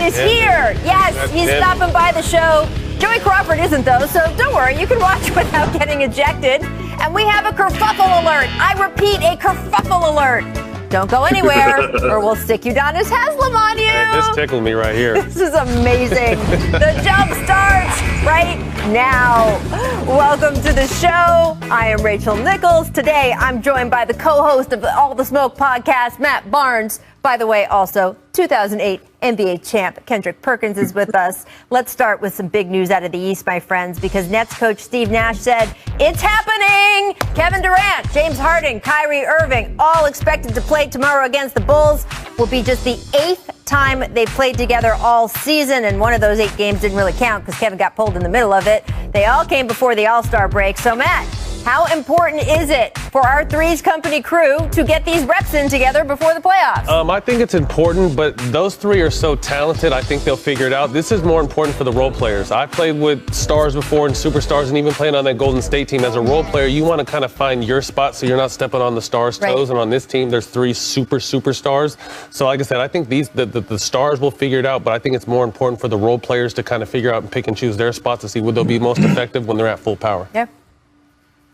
is here. Yes, he's stopping by the show. Joey Crawford isn't, though, so don't worry. You can watch without getting ejected. And we have a kerfuffle alert. I repeat, a kerfuffle alert. Don't go anywhere, or we'll stick Udonis Haslem on you. Hey, this tickled me right here. This is amazing. The jump starts right now. Welcome to the show. I am Rachel Nichols. Today, I'm joined by the co-host of the All the Smoke podcast, Matt Barnes. By the way, also 2008 NBA champ Kendrick Perkins is with us. Let's start with some big news out of the East, my friends, because Nets coach Steve Nash said, it's happening! Kevin Durant, James Harden, Kyrie Irving, all expected to play tomorrow against the Bulls. Will be just the 8th time they've played together all season, and one of those 8 games didn't really count because Kevin got pulled in the middle of it. They all came before the All-Star break. So, Matt, how important is it for our Threes Company crew to get these reps in together before the playoffs? I think it's important, but those three are so talented, I think they'll figure it out. This is more important for the role players. I played with stars before and superstars, and even playing on that Golden State team. As a role player, you want to kind of find your spot so you're not stepping on the stars' toes. And on this team, there's 3 superstars. So like I said, I think the stars will figure it out, but I think it's more important for the role players to kind of figure out and pick and choose their spots to see where they'll be most effective when they're at full power. Yeah.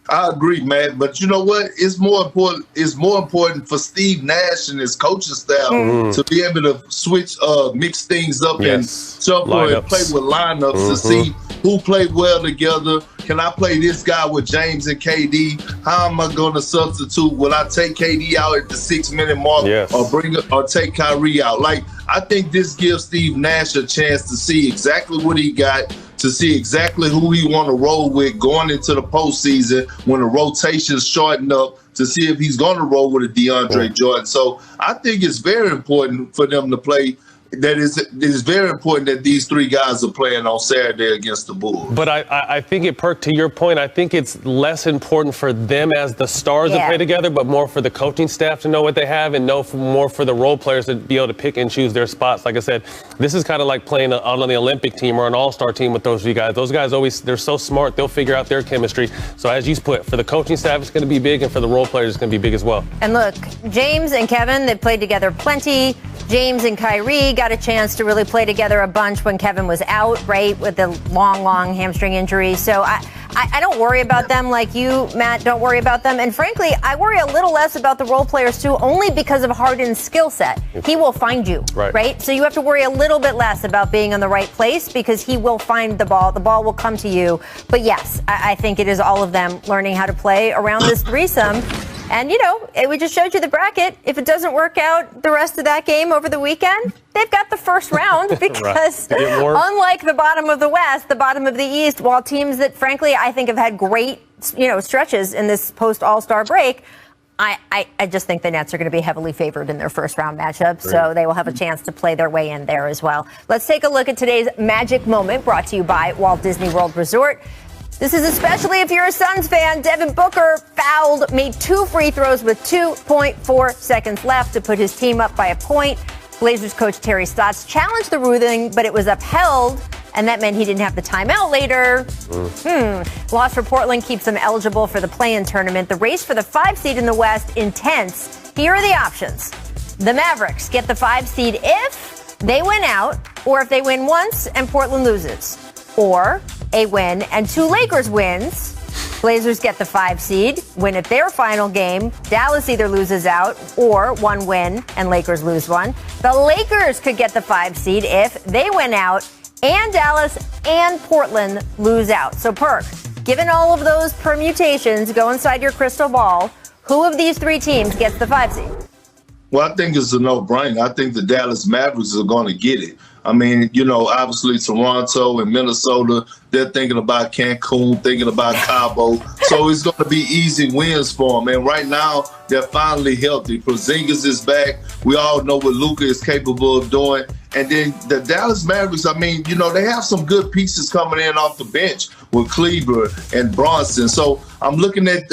I agree, man. But you know what? It's more important. It's more important for Steve Nash and his coaching staff to be able to switch, mix things up and shuffle and play with lineups to see who played well together. Can I play this guy with James and KD? How am I going to substitute? Will I take KD out at the 6-minute mark or take Kyrie out? Like, I think this gives Steve Nash a chance to see exactly what he got, to see exactly who he want to roll with going into the postseason when the rotation's shorten up, to see if he's going to roll with a DeAndre Jordan. So I think it's very important for them to play. That is very important that these 3 guys are playing on Saturday against the Bulls. But I think to your point, I think it's less important for them as the stars to play together, but more for the coaching staff to know what they have and more for the role players to be able to pick and choose their spots. Like I said, this is kind of like playing on the Olympic team or an all-star team with those 3 guys. Those guys they're so smart, they'll figure out their chemistry. So as you put, for the coaching staff, it's going to be big, and for the role players, it's going to be big as well. And look, James and Kevin, they played together plenty. James and Kyrie got a chance to really play together a bunch when Kevin was out, right, with the long hamstring injury. So I don't worry about them like you, Matt, don't worry about them. And frankly, I worry a little less about the role players, too, only because of Harden's skill set. He will find you, right? So you have to worry a little bit less about being in the right place because he will find the ball. The ball will come to you. But yes, I think it is all of them learning how to play around this threesome. And, we just showed you the bracket. If it doesn't work out the rest of that game over the weekend, they've got the first round because unlike the bottom of the West, the bottom of the East, while teams that, frankly, I think have had great, stretches in this post-All-Star break, I just think the Nets are going to be heavily favored in their first round matchup, so they will have a chance to play their way in there as well. Let's take a look at today's magic moment brought to you by Walt Disney World Resort. This is especially if you're a Suns fan. Devin Booker fouled, made 2 free throws with 2.4 seconds left to put his team up by a point. Blazers coach Terry Stotts challenged the ruling, but it was upheld, and that meant he didn't have the timeout later. Loss for Portland keeps them eligible for the play-in tournament. The race for the 5 seed in the West, intense. Here are the options. The Mavericks get the 5 seed if they win out, or if they win once and Portland loses. Or a win and 2 Lakers wins. Blazers get the 5 seed, win at their final game. Dallas either loses out or 1 win and Lakers lose 1. The Lakers could get the 5 seed if they win out and Dallas and Portland lose out. So, Perk, given all of those permutations, go inside your crystal ball. Who of these 3 teams gets the 5 seed? Well, I think it's a no-brainer. I think the Dallas Mavericks are going to get it. I mean, obviously Toronto and Minnesota, they're thinking about Cancun, thinking about Cabo. So it's going to be easy wins for them. And right now, they're finally healthy. Porzingis is back. We all know what Luka is capable of doing. And then the Dallas Mavericks, I mean, they have some good pieces coming in off the bench with Kleber and Bronson. So I'm looking at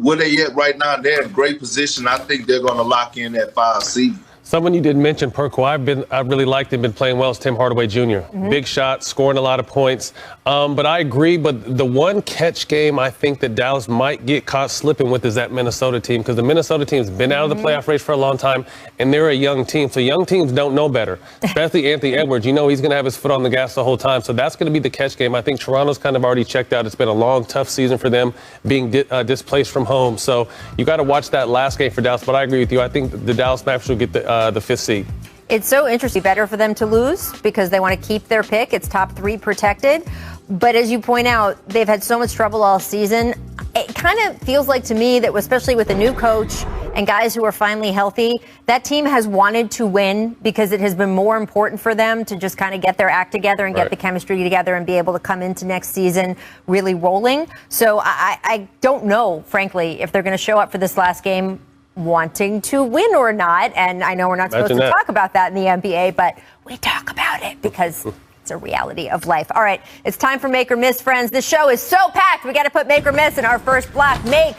where they at right now. They're in great position. I think they're going to lock in that 5 seed. Someone you did mention, Perk, who I've really liked and been playing well is Tim Hardaway Jr. Big shot, scoring a lot of points. But I agree. But the one catch game I think that Dallas might get caught slipping with is that Minnesota team, because the Minnesota team's been out of the playoff race for a long time, and they're a young team. So young teams don't know better, especially Anthony Edwards. You know he's going to have his foot on the gas the whole time. So that's going to be the catch game. I think Toronto's kind of already checked out. It's been a long, tough season for them, being displaced from home. So you got to watch that last game for Dallas. But I agree with you. I think the Dallas Mavericks will get the fifth seed. It's so interesting. Better for them to lose because they want to keep their pick. It's top 3 protected. But as you point out, they've had so much trouble all season. It kind of feels like to me that, especially with a new coach and guys who are finally healthy, that team has wanted to win because it has been more important for them to just kind of get their act together and get the chemistry together and be able to come into next season really rolling. So I don't know, frankly, if they're going to show up for this last game wanting to win or not. And I know we're not supposed to talk about that in the NBA, but we talk about it because it's a reality of life. All right, it's time for Make or Miss, friends. This show is so packed. We got to put Make or Miss in our first block. Make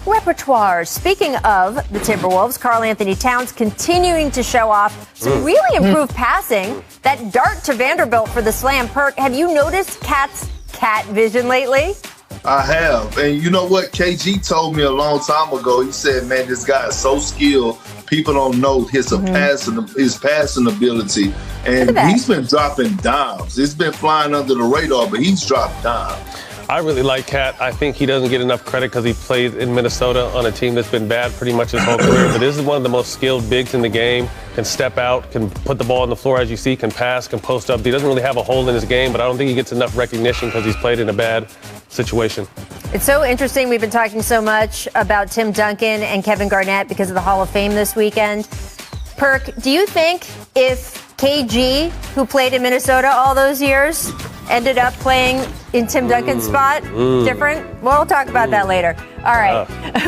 repertoire. Speaking of the Timberwolves, Karl Anthony Towns continuing to show off some really improved passing. That dart to Vanderbilt for the slam. Perk, have you noticed Cat's cat vision lately? I have. And you know what? KG told me a long time ago. He said, man, this guy is so skilled. People don't know his passing ability. And he's been dropping dimes. It's been flying under the radar, but he's dropped dimes. I really like Cat. I think he doesn't get enough credit because he played in Minnesota on a team that's been bad pretty much his whole career. But this is one of the most skilled bigs in the game. Can step out, can put the ball on the floor as you see, can pass, can post up. He doesn't really have a hole in his game, but I don't think he gets enough recognition because he's played in a bad situation. It's so interesting. We've been talking so much about Tim Duncan and Kevin Garnett because of the Hall of Fame this weekend. Perk, do you think if KG, who played in Minnesota all those years, ended up playing in Tim Duncan's spot, different? Well, we'll talk about that later. All right.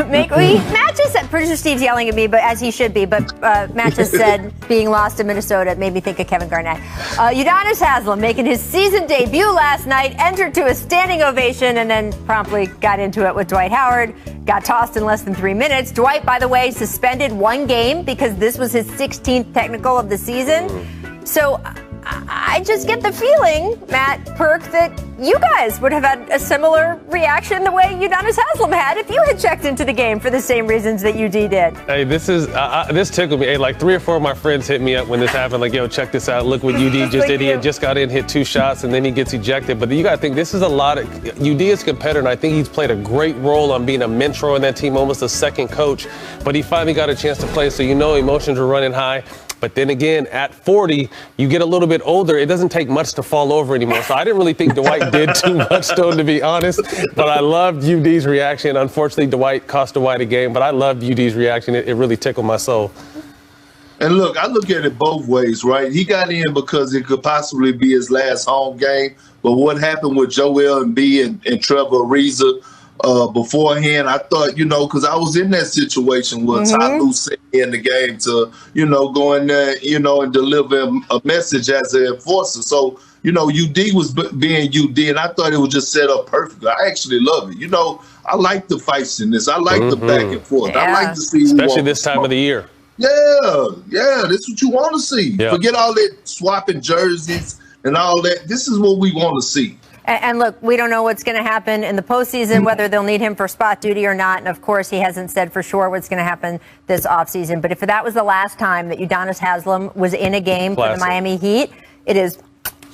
Matt just said, producer Steve's yelling at me, but as he should be, but Matt just said being lost in Minnesota made me think of Kevin Garnett. Udonis Haslem making his season debut last night, entered to a standing ovation, and then promptly got into it with Dwight Howard. Got tossed in less than 3 minutes. Dwight, by the way, suspended 1 game because this was his 16th technical of the season. So I just get the feeling, Matt, Perk, that you guys would have had a similar reaction the way Udonis Haslem had if you had checked into the game for the same reasons that UD did. Hey, this tickled me. Hey, like 3 or 4 of my friends hit me up when this happened. Like, yo, check this out. Look what UD just did. He had just got in, hit 2 shots, and then he gets ejected. But you got to think this is a lot of UD is a competitor, and I think he's played a great role on being a mentor in that team, almost a second coach. But he finally got a chance to play, so you know emotions were running high. But then again, at 40, you get a little bit older. It doesn't take much to fall over anymore. So I didn't really think Dwight did too much to him, to be honest. But I loved UD's reaction. Unfortunately, Dwight cost Dwight a game. But I loved UD's reaction. It really tickled my soul. And look, I look at it both ways, right? He got in because it could possibly be his last home game. But what happened with Joel Embiid and Trevor Ariza beforehand, I thought, because I was in that situation where Ty Lue sent me in the game to, go in there, and deliver a message as an enforcer. So, UD was being UD, and I thought it was just set up perfectly. I actually love it. I like the fights in this. I like the back and forth. Yeah. I like to see especially this time of the year. Yeah, this is what you want to see. Yeah. Forget all that swapping jerseys and all that. This is what we want to see. And look, we don't know what's going to happen in the postseason, whether they'll need him for spot duty or not. And, of course, he hasn't said for sure what's going to happen this offseason. But if that was the last time that Udonis Haslem was in a game for the Miami Heat, it is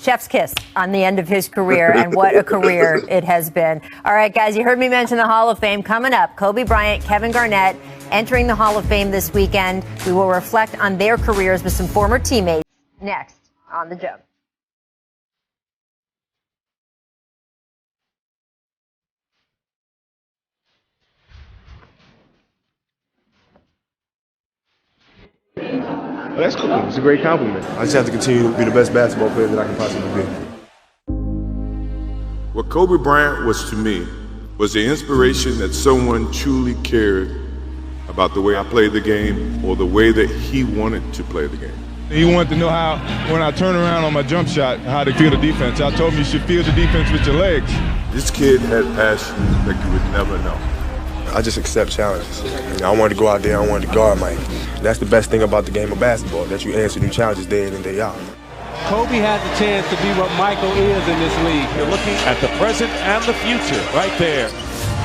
chef's kiss on the end of his career. And what a career it has been. All right, guys, you heard me mention the Hall of Fame coming up. Kobe Bryant, Kevin Garnett entering the Hall of Fame this weekend. We will reflect on their careers with some former teammates next on The Jump. Well, that's cool. It's a great compliment. I just have to continue to be the best basketball player that I can possibly be. What Kobe Bryant was to me was the inspiration that someone truly cared about the way I played the game or the way that he wanted to play the game. He wanted to know how, when I turn around on my jump shot, how to feel the defense. I told him you should feel the defense with your legs. This kid had passion like you would never know. I just accept challenges. I wanted to go out there, I wanted to guard Mike. That's the best thing about the game of basketball, that you answer new challenges day in and day out. Kobe has a chance to be what Michael is in this league. You're looking at the present and the future right there.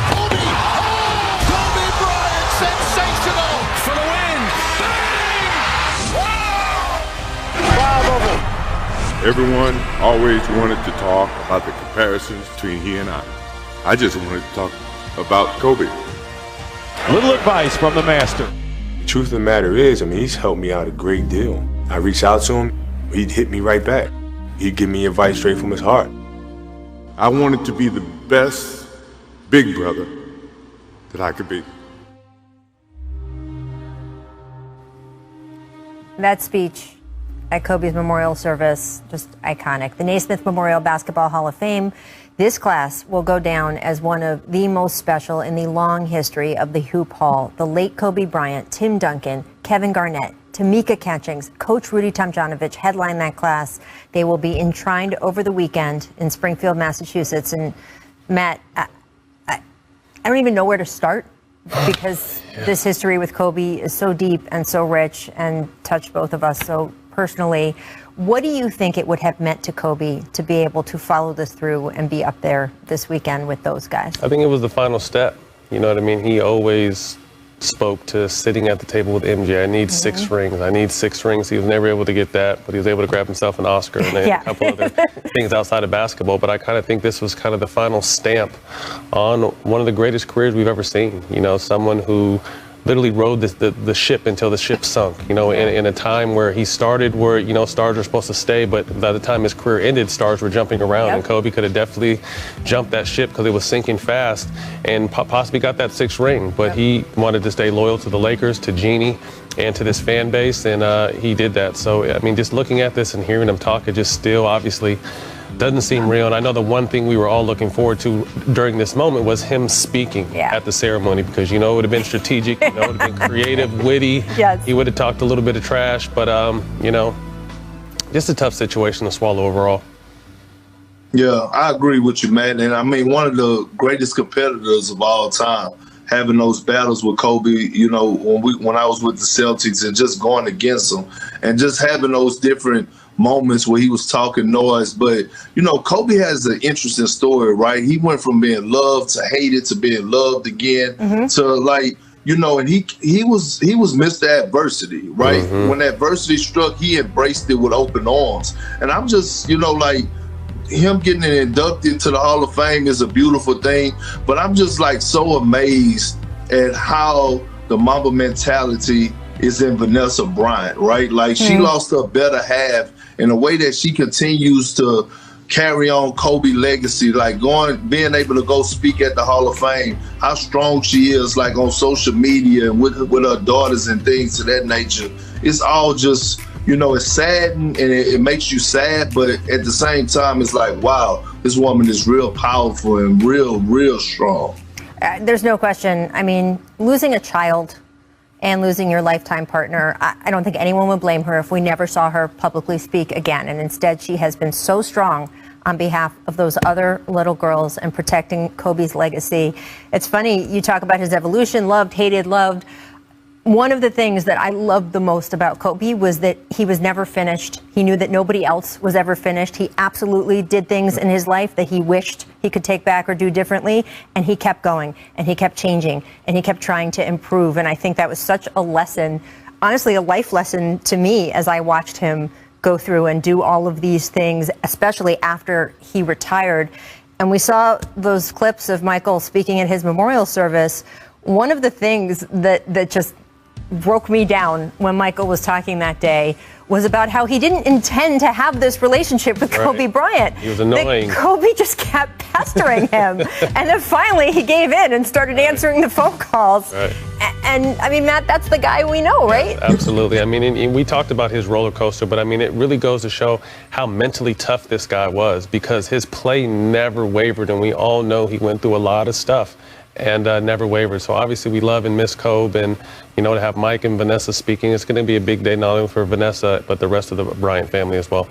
Kobe! Oh! Kobe Bryant, sensational for the win! Bang! Wow! Bravo! Everyone always wanted to talk about the comparisons between he and I. I just wanted to talk about Kobe. Little advice from the master. The truth of the matter is, he's helped me out a great deal. I reached out to him, he'd hit me right back. He'd give me advice straight from his heart. I wanted to be the best big brother that I could be. That speech at Kobe's memorial service, just iconic. The Naismith Memorial Basketball Hall of Fame. This class will go down as one of the most special in the long history of the Hoop Hall. The late Kobe Bryant, Tim Duncan, Kevin Garnett, Tamika Catchings, Coach Rudy Tomjanovich headline that class. They will be enshrined over the weekend in Springfield, Massachusetts. And Matt, I don't even know where to start because this history with Kobe is so deep and so rich and touched both of us so personally. What do you think it would have meant to Kobe to be able to follow this through and be up there this weekend with those guys? I think it was the final step. You know what I mean? He always spoke to sitting at the table with MJ. I need 6 rings. I need 6 rings. He was never able to get that, but he was able to grab himself an Oscar and a couple other things outside of basketball. But I kind of think this was kind of the final stamp on one of the greatest careers we've ever seen. You know, someone who literally rode the ship until the ship sunk, you know, in a time where he started where, you know, stars were supposed to stay, but by the time his career ended, stars were jumping around, and Kobe could have definitely jumped that ship because it was sinking fast and possibly got that 6th ring, but he wanted to stay loyal to the Lakers, to Jeannie, and to this fan base, and he did that. So, I mean, just looking at this and hearing him talk, it just still obviously doesn't seem real. And I know the one thing we were all looking forward to during this moment was him speaking at the ceremony, because, you know, it would have been strategic, you know, it would have been creative, witty. He would have talked a little bit of trash, but, you know, just a tough situation to swallow overall. Yeah, I agree with you, man. And I mean, one of the greatest competitors of all time, having those battles with Kobe, you know, when I was with the Celtics and just going against him and just having those different moments where he was talking noise. But, you know, Kobe has an interesting story, right? He went from being loved to hated to being loved again to, like, you know, and he was Mr. Adversity, right? When adversity struck, he embraced it with open arms. And I'm just, you know, like, him getting inducted to the Hall of Fame is a beautiful thing, but I'm just like so amazed at how the Mamba mentality is in Vanessa Bryant, right? Like, she lost her better half in a way that she continues to carry on Kobe legacy, like being able to go speak at the Hall of Fame, how strong she is, like on social media and with her daughters and things of that nature. It's all just, you know, it's saddened and it makes you sad, but at the same time, it's like, wow, this woman is real powerful and real strong. There's no question. I mean, losing a child and losing your lifetime partner, I don't think anyone would blame her if we never saw her publicly speak again. And instead, she has been so strong on behalf of those other little girls and protecting Kobe's legacy. It's funny, you talk about his evolution, loved, hated, loved. One of the things that I loved the most about Kobe was that he was never finished. He knew that nobody else was ever finished. He absolutely did things in his life that he wished he could take back or do differently. And he kept going and he kept changing and he kept trying to improve. And I think that was such a lesson, honestly, a life lesson to me as I watched him go through and do all of these things, especially after he retired. And we saw those clips of Michael speaking at his memorial service. One of the things that just broke me down when Michael was talking that day was about how he didn't intend to have this relationship with Kobe Bryant. He was annoying. That Kobe just kept pestering him. And then finally he gave in and started answering the phone calls. And I mean, Matt, that's the guy we know, right? Yeah, absolutely. I mean, and we talked about his roller coaster, but I mean, it really goes to show how mentally tough this guy was, because his play never wavered. And we all know he went through a lot of stuff and never wavered. So obviously we love and miss Kobe, and, you know, to have Mike and Vanessa speaking, it's going to be a big day not only for Vanessa, but the rest of the Bryant family as well.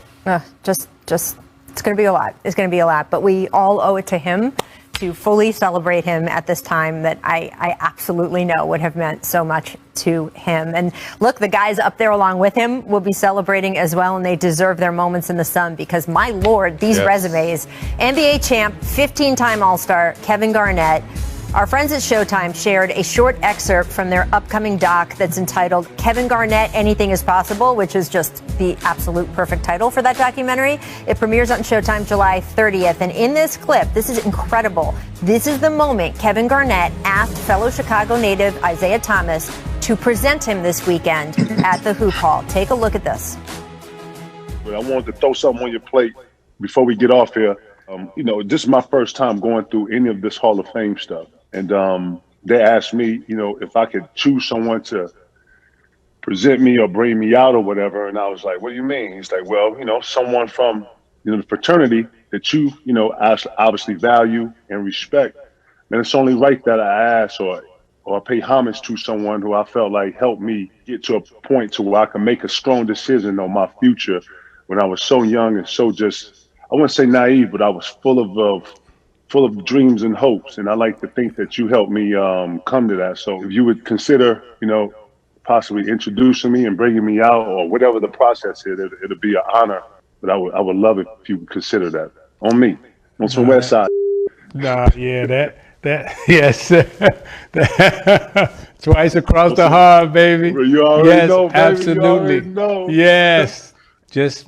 Just it's going to be a lot. It's going to be a lot, but we all owe it to him to fully celebrate him at this time that I absolutely know would have meant so much to him. And look, the guys up there along with him will be celebrating as well, and they deserve their moments in the sun because, my Lord, these resumes. NBA champ, 15-time All-Star Kevin Garnett. Our friends at Showtime shared a short excerpt from their upcoming doc that's entitled Kevin Garnett, Anything is Possible, which is just the absolute perfect title for that documentary. It premieres on Showtime July 30th. And in this clip, this is incredible. This is the moment Kevin Garnett asked fellow Chicago native Isaiah Thomas to present him this weekend at the Hoop Hall. Take a look at this. I wanted to throw something on your plate before we get off here. This is my first time going through any of this Hall of Fame stuff. And they asked me, if I could choose someone to present me or bring me out or whatever. And I was like, what do you mean? He's like, well, someone from, the fraternity that you, obviously value and respect. And it's only right that I ask or pay homage to someone who I felt like helped me get to a point to where I can make a strong decision on my future when I was so young and so just, I wouldn't say naive, but I was full of dreams and hopes. And I like to think that you helped me come to that. So if you would consider, possibly introducing me and bringing me out or whatever the process is, it'll be an honor. But I would love it if you would consider that on me. On some West Side. Yes. Twice across the heart, baby. You already know, baby. Absolutely. You already know. Yes. Just,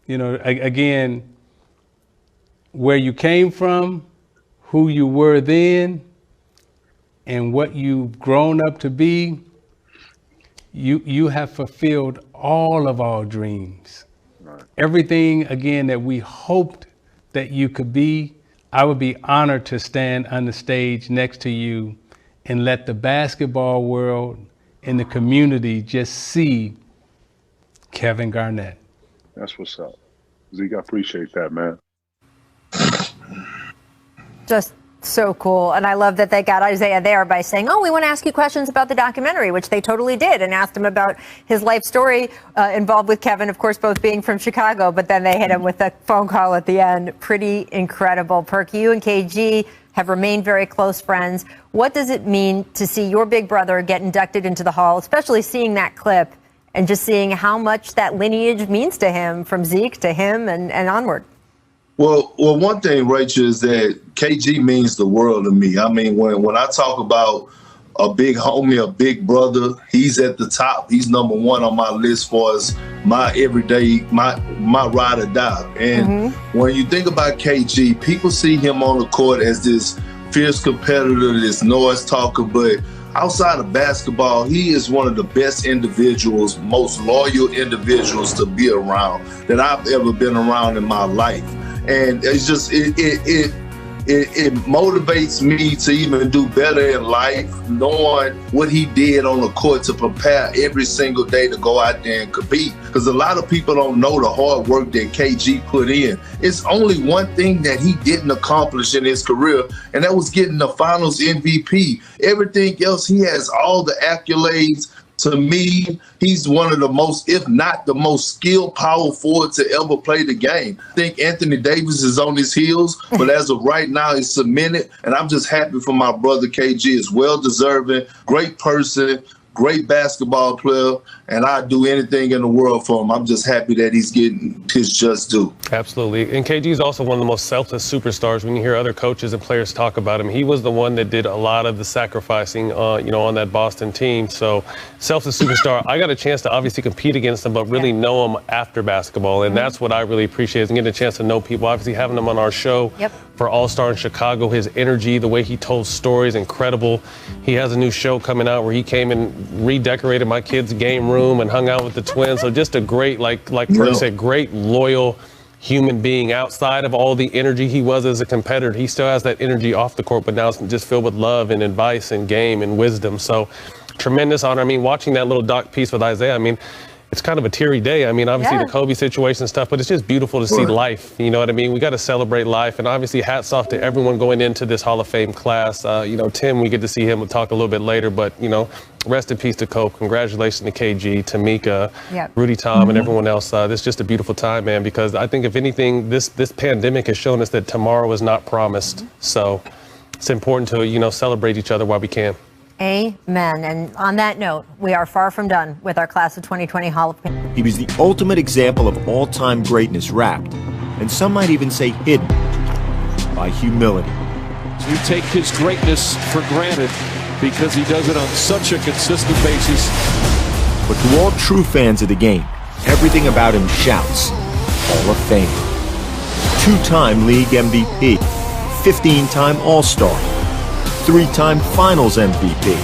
again, where you came from, who you were then, and what you've grown up to be, you have fulfilled all of our dreams. Right. Everything, again, that we hoped that you could be. I would be honored to stand on the stage next to you and let the basketball world and the community just see Kevin Garnett. That's what's up. Zeke, I appreciate that, man. Just so cool. And I love that they got Isaiah there by saying, we want to ask you questions about the documentary, which they totally did, and asked him about his life story involved with Kevin, of course, both being from Chicago, but then they hit him with a phone call at the end. Pretty incredible. Perk, you and KG have remained very close friends. What does it mean to see your big brother get inducted into the Hall, especially seeing that clip and just seeing how much that lineage means to him, from Zeke to him and onward? Well, one thing, Rachel, is that KG means the world to me. I mean, when I talk about a big homie, a big brother, he's at the top. He's number one on my list for as my everyday, my ride or die. And when you think about KG, people see him on the court as this fierce competitor, this noise talker, but outside of basketball, he is one of the best individuals, most loyal individuals to be around that I've ever been around in my life. And it's just, it motivates me to even do better in life, knowing what he did on the court to prepare every single day to go out there and compete. Because a lot of people don't know the hard work that KG put in. It's only one thing that he didn't accomplish in his career, and that was getting the finals MVP. Everything else, he has all the accolades. To me, he's one of the most, if not the most skilled power forward to ever play the game. I think Anthony Davis is on his heels, but as of right now, he's cemented. And I'm just happy for my brother KG. Is well-deserving, great person, great basketball player, and I'd do anything in the world for him. I'm just happy that he's getting his just due. Absolutely. And KG is also one of the most selfless superstars. When you hear other coaches and players talk about him, he was the one that did a lot of the sacrificing, on that Boston team. So selfless superstar. I got a chance to obviously compete against him, but really know him after basketball. And that's what I really appreciate, is getting a chance to know people. Obviously having him on our show for All-Star in Chicago, his energy, the way he told stories, incredible. He has a new show coming out where he came and redecorated my kids' game room and hung out with the twins. So just a great, like Perk said, great, loyal human being. Outside of all the energy he was as a competitor, he still has that energy off the court, but now it's just filled with love and advice and game and wisdom. So tremendous honor. I mean, watching that little doc piece with Isaiah, I mean, it's kind of a teary day. I mean, obviously the Kobe situation and stuff, but it's just beautiful to see life. You know what I mean? We got to celebrate life. And obviously hats off to everyone going into this Hall of Fame class. Tim, we get to see him. We'll talk a little bit later, but, rest in peace to Cope. Congratulations to KG, Tamika, Rudy Tom, and everyone else. This is just a beautiful time, man, because I think if anything, this pandemic has shown us that tomorrow is not promised. So it's important to, celebrate each other while we can. Amen. And on that note, we are far from done with our class of 2020 Hall of Fame. He was the ultimate example of all-time greatness wrapped, and some might even say hidden, by humility. You take his greatness for granted because he does it on such a consistent basis. But to all true fans of the game, everything about him shouts Hall of Fame. 2-time league MVP, 15-time All-Star, 3-time Finals MVP,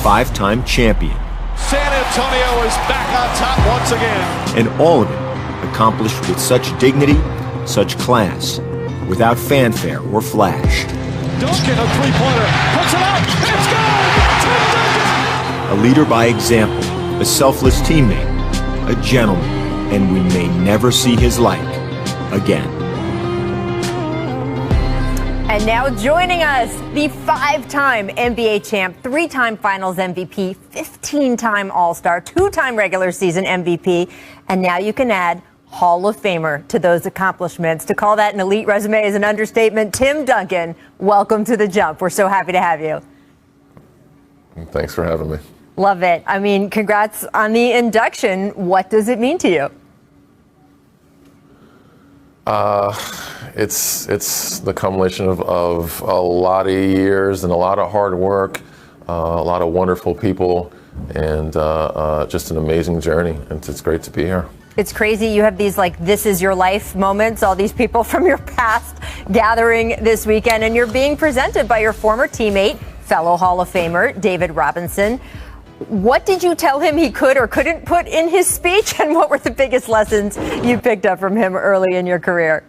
5-time champion. San Antonio is back on top once again. And all of it accomplished with such dignity, such class, without fanfare or flash. Duncan, a three-pointer, puts it up, it's good! A leader by example, a selfless teammate, a gentleman, and we may never see his like again. And now joining us, the 5-time NBA champ, 3-time Finals MVP, 15-time All-Star, 2-time regular season MVP, and now you can add Hall of Famer to those accomplishments. To call that an elite resume is an understatement. Tim Duncan, welcome to The Jump. We're so happy to have you. Thanks for having me. Love it. I mean, congrats on the induction. What does it mean to you? It's the culmination of a lot of years and a lot of hard work, a lot of wonderful people, and just an amazing journey. And it's great to be here. It's crazy. You have these this is your life moments, all these people from your past gathering this weekend, and you're being presented by your former teammate, fellow Hall of Famer, David Robinson. What did you tell him he could or couldn't put in his speech, and what were the biggest lessons you picked up from him early in your career?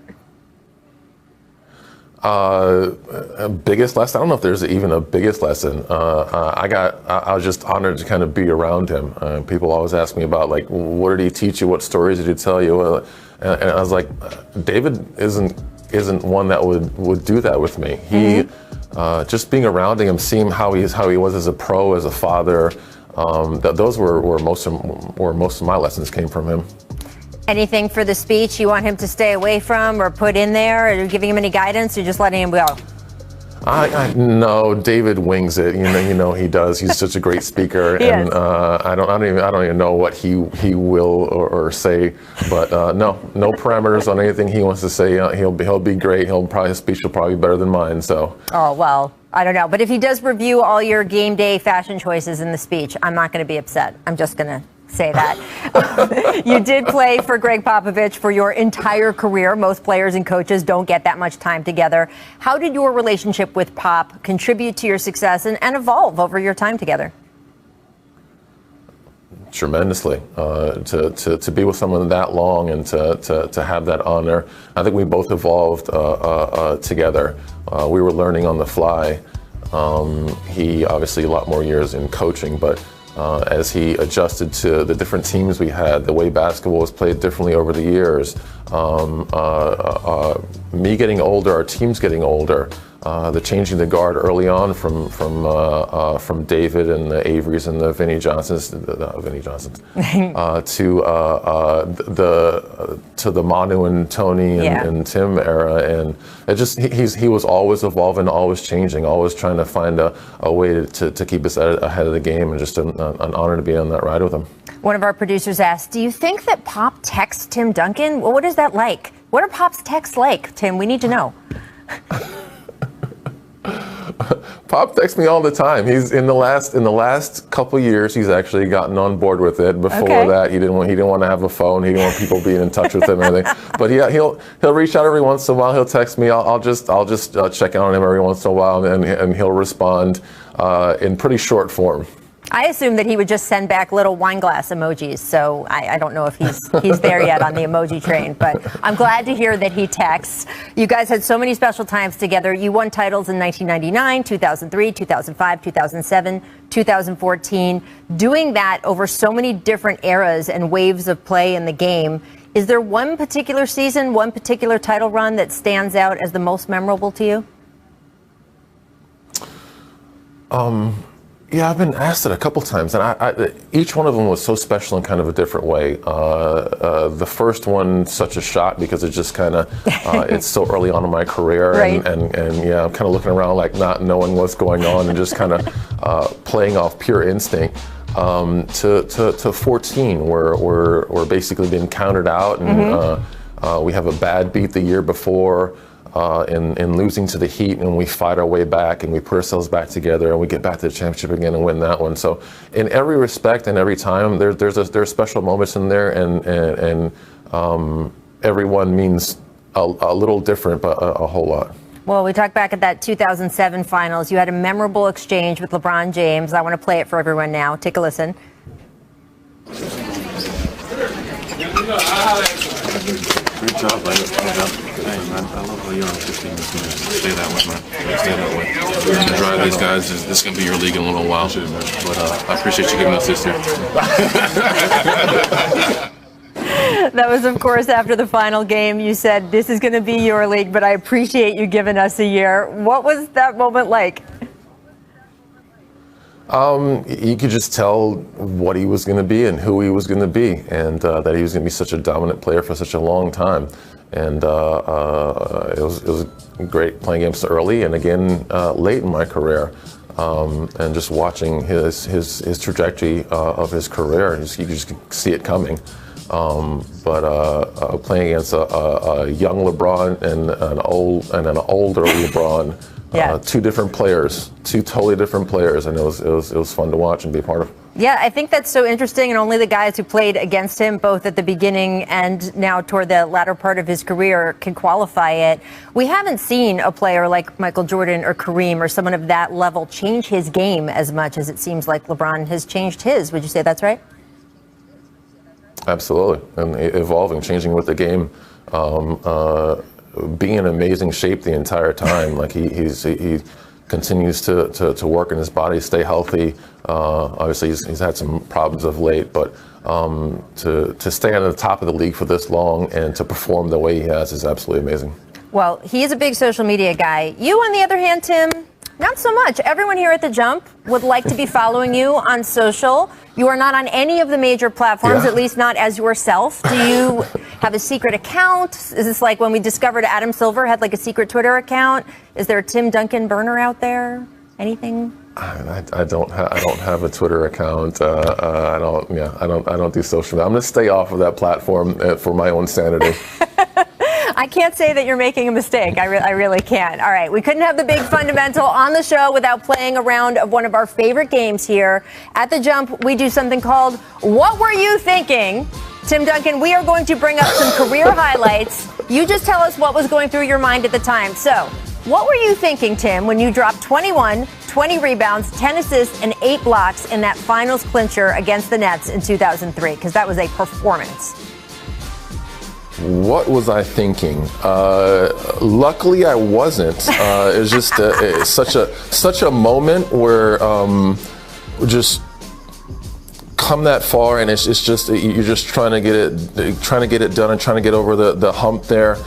Biggest lesson? I don't know if there's even a biggest lesson. I was just honored to kind of be around him. People always ask me about what did he teach you? What stories did he tell you? And I was like, David isn't one that would do that with me. He just being around him, seeing how he was as a pro, as a father. Those were most of my lessons came from him. Anything for the speech you want him to stay away from or put in there? Are you giving him any guidance or just letting him go? No, David wings it. You know he does. He's such a great speaker, and I don't even know what he will or say. But no parameters on anything he wants to say. He'll be great. His speech will probably be better than mine. So. Oh well, I don't know. But if he does review all your game day fashion choices in the speech, I'm not going to be upset. I'm just going to say that. You did play for Greg Popovich for your entire career. Most players and coaches don't get that much time together. How did your relationship with Pop contribute to your success and evolve over your time together? Tremendously. To be with someone that long and to have that honor, I think we both evolved together. We were learning on the fly. He obviously a lot more years in coaching, but as he adjusted to the different teams we had, the way basketball was played differently over the years, me getting older, our teams getting older, the changing the guard early on from David and the Averys and the Vinnie Johnsons, to the Manu and Tony and Tim era, and it just he was always evolving, always changing, always trying to find a way to keep us ahead of the game, and just an honor to be on that ride with him. One of our producers asked, do you think that Pop texts Tim Duncan? Well, what is that like? What are Pop's texts like, Tim? We need to know. Pop texts me all the time. He's in the last couple years, he's actually gotten on board with it. Before that, he didn't want to have a phone. He didn't want people being in touch with him and everything. But yeah, he'll reach out every once in a while. He'll text me. I'll just check in on him every once in a while, and he'll respond in pretty short form. I assume that he would just send back little wine glass emojis, so I don't know if he's there yet on the emoji train, but I'm glad to hear that he texts. You guys had so many special times together. You won titles in 1999, 2003, 2005, 2007, 2014. Doing that over so many different eras and waves of play in the game, is there one particular season, one particular title run that stands out as the most memorable to you? Yeah, I've been asked it a couple times, and each one of them was so special in kind of a different way. The first one, such a shock because it just kind of, it's so early on in my career, right. and yeah, I'm kind of looking around like not knowing what's going on and just kind of playing off pure instinct. To 14, where we're basically being counted out, and we have a bad beat the year before. In losing to the Heat, and we fight our way back, and we put ourselves back together, and we get back to the championship again and win that one. So, in every respect and every time, there's special moments in there, and everyone means a little different, but a whole lot. Well, we talked back at that 2007 finals. You had a memorable exchange with LeBron James. I want to play it for everyone now. Take a listen. Great job, buddy. Hey, man, I love how you're on 15 minutes, man. Stay that way, man. Stay that way. We're going to drive these guys. This is going to be your league in a little while. But I appreciate you giving us this here. That was, of course, after the final game. You said, this is going to be your league, but I appreciate you giving us a year. What was that moment like? You could just tell what he was going to be and who he was going to be, and that he was going to be such a dominant player for such a long time. And it was great playing against early and again late in my career, and just watching his trajectory of his career. You just see it coming. But playing against a young LeBron and an older LeBron. Yeah. Two different players, two totally different players, and it was fun to watch and be a part of. Yeah, I think that's so interesting, and only the guys who played against him, both at the beginning and now toward the latter part of his career, can qualify it. We haven't seen a player like Michael Jordan or Kareem or someone of that level change his game as much as it seems like LeBron has changed his. Would you say that's right? Absolutely, and evolving, changing with the game. Being in amazing shape the entire time. Like he continues to work in his body, stay healthy. Obviously, he's had some problems of late, but to stay on the top of the league for this long and to perform the way he has is absolutely amazing. Well, he is a big social media guy. You, on the other hand, Tim, not so much. Everyone here at The Jump would like to be following you on social. You are not on any of the major platforms, at least not as yourself. Do you have a secret account? Is this like when we discovered Adam Silver had like a secret Twitter account? Is there a Tim Duncan burner out there? Anything? I don't have a Twitter account. I don't do social media. I'm going to stay off of that platform for my own sanity. I can't say that you're making a mistake. I really can't. All right. We couldn't have the big fundamental on the show without playing a round of one of our favorite games here. At The Jump, we do something called What Were You Thinking? Tim Duncan, we are going to bring up some career highlights. You just tell us what was going through your mind at the time. So, what were you thinking, Tim, when you dropped 21, 20 rebounds, 10 assists, and 8 blocks in that finals clincher against the Nets in 2003? Because that was a performance. What was I thinking? Luckily, I wasn't. It was just such a moment where just come that far, and it's just you're just trying to get it done and trying to get over the hump there,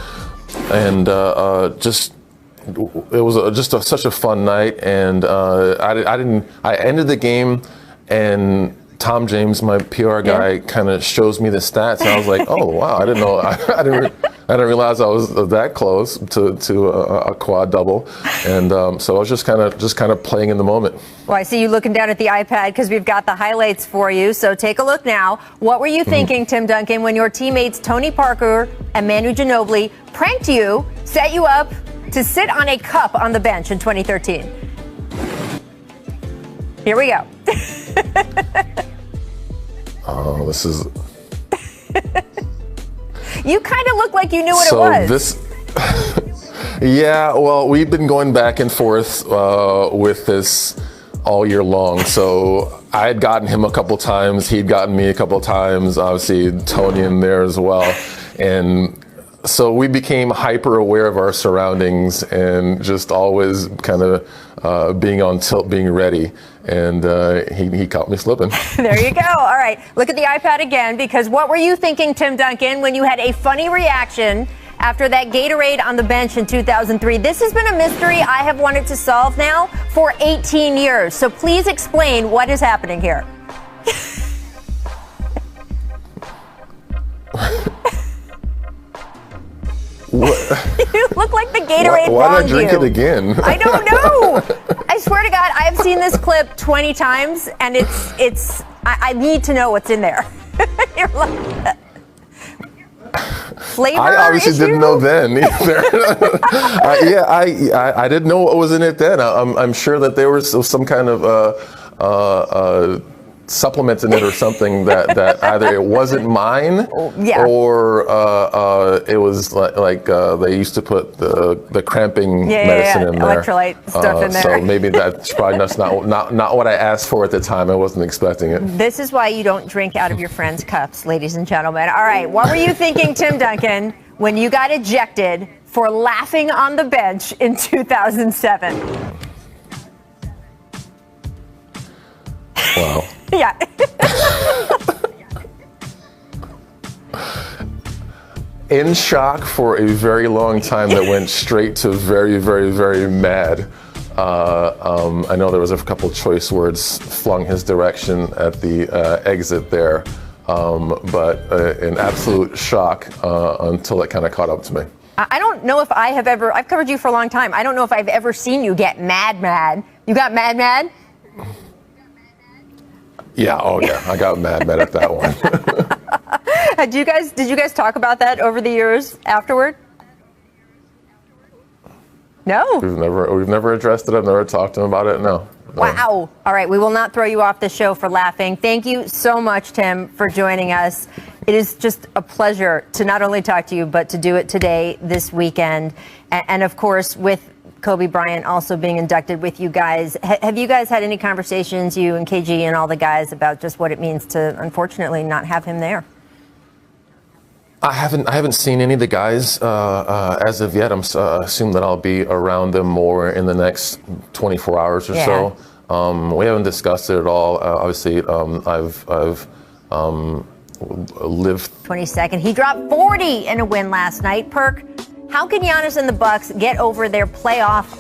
and it was such a fun night, and I ended the game, and Tom James, my PR guy, kind of shows me the stats, and I was like, "Oh wow! I didn't know. I didn't realize I was that close to a quad double." And so I was just kind of playing in the moment. Well, I see you looking down at the iPad because we've got the highlights for you. So take a look now. What were you thinking, Tim Duncan, when your teammates Tony Parker and Manu Ginobili pranked you, set you up to sit on a cup on the bench in 2013? Here we go. Oh, this is. You kind of look like you knew what it was. Yeah, well, we've been going back and forth with this all year long. So I had gotten him a couple times. He'd gotten me a couple times. Obviously, Tony in there as well. And so we became hyper aware of our surroundings and just always kind of being on tilt, being ready. And he caught me slipping. There you go. All right. Look at the iPad again, because what were you thinking, Tim Duncan, when you had a funny reaction after that Gatorade on the bench in 2003. This has been a mystery I have wanted to solve now for 18 years. So please explain what is happening here. What? You look like the Gatorade Why did I drink you. it again? I don't know. I swear to God, I've seen this clip 20 times, and I need to know what's in there. You're like, flavor I obviously issue? didn't know then either. I didn't know what was in it then. I'm sure that there was some kind of supplement in it or something that either it wasn't mine or it was like they used to put the cramping medicine in there. Electrolyte stuff in there. So maybe that's probably not what I asked for at the time. I wasn't expecting it. This is why you don't drink out of your friends' cups, ladies and gentlemen. All right, what were you thinking, Tim Duncan, when you got ejected for laughing on the bench in 2007? Wow. Yeah. In shock for a very long time that went straight to very, very, very mad. I know there was a couple choice words flung his direction at the exit there, but in absolute shock until it kind of caught up to me. I don't know if I've covered you for a long time. I don't know if I've ever seen you get mad. You got mad? Yeah, I got mad at that one. Did you guys talk about that over the years afterward? No. We've never addressed it. I've never talked to him about it. No. Wow. All right, we will not throw you off the show for laughing. Thank you so much, Tim, for joining us. It is just a pleasure to not only talk to you, but to do it today, this weekend. And of course, with Kobe Bryant also being inducted with you guys. Have you guys had any conversations, you and KG and all the guys, about just what it means to, unfortunately, not have him there? I haven't seen any of the guys as of yet. I'm assume that I'll be around them more in the next 24 hours or so. We haven't discussed it at all. Obviously, I've lived 22nd. He dropped 40 in a win last night. Perk, how can Giannis and the Bucks get over their playoff